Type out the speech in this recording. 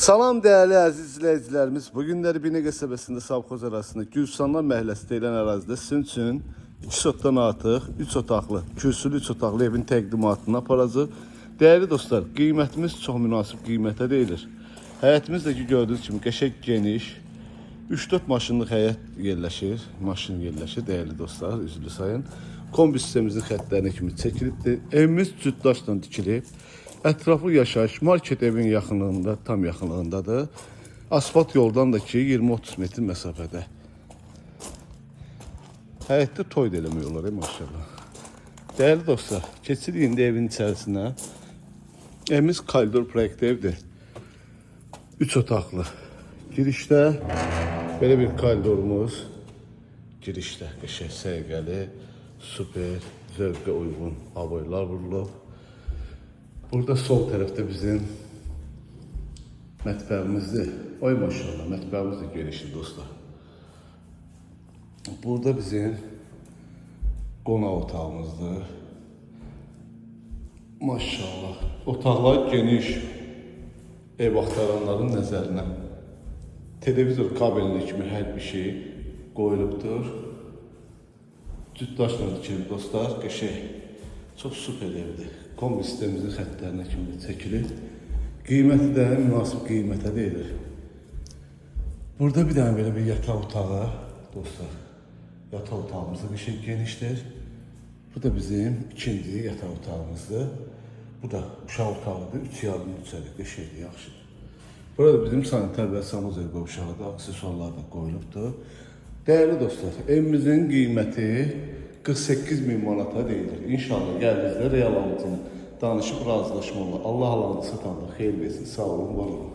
Salam değerli əziz izləyicilərimiz. Bugünləri Binə qəsəbəsində Savxoz arasında Gülsanlar məhəlləsi deyilən ərazidə sizin üçün 2 sotdan artıq 3 otaqlı, kürsülü 3 otaqlı evin təqdimatını aparacaq. Değerli dostlar, qiymətimiz çox münasib qiymətə deyilir. Həyətimiz də ki gördüyünüz kimi qəşəng geniş, 3-4 maşınlıq həyət yerləşir, maşın yerləşir değerli dostlar, üzülü sayın. Kombi sistemimizin xəttlərinə kimi çəkilibdir. Evimiz cütdaşla dikilib. Ətrafı yaşayış, market evin yaxınlığında, tam yaxınlığındadır. Asfalt yoldan da ki 20-30 metr məsafədə. Həyətdə toy da eləmək olar, maşallah. Değerli dostlar, keçirik indi evin içərisinə. Evimiz koridor proyekt evdir. 3 otaqlı. Girişdə belə bir koridorumuz. Girişdə qəşəng səliqəli, super, zövqə uyğun aboylar vurulub. Burada sol tərəfdə bizim mətbəximizdir. Oy maşallah, mətbəximiz də genişdir dostlar. Burada bizim qonaq otağımızdır. Maşallah, otaqlar geniş. Ev axtaranların nəzərinə televizor kabelli kimi hər bir şey qoyulubdur. Cütdaşla dikilib dostlar, qəşəng. Çox super evdir. Kombi sistemimizin xəttlərinə kimi çəkilir. Qiyməti də münasib qiymətə deyilir. Burada bir dənə belə bir yataq otağı dostlar. Yataq otağımız da qəşəng genişdir. Bu da bizim ikinci yataq otağımızdır. Bu da uşaq otağıdır. 3 yarım yüksəlir, qəşəngdir, yaxşıdır. Burada bizim sanitar və sanuzel qovşağıdır, aksesuarlar da qoyulubdur. Değerli dostlar, evimizin qiyməti 48.000 manata deyilir. İnşallah gəldinizdə real alıcını danışıb razılaşma olur. Allah alanı satanda xeyir versin. Sağ olun, var olun.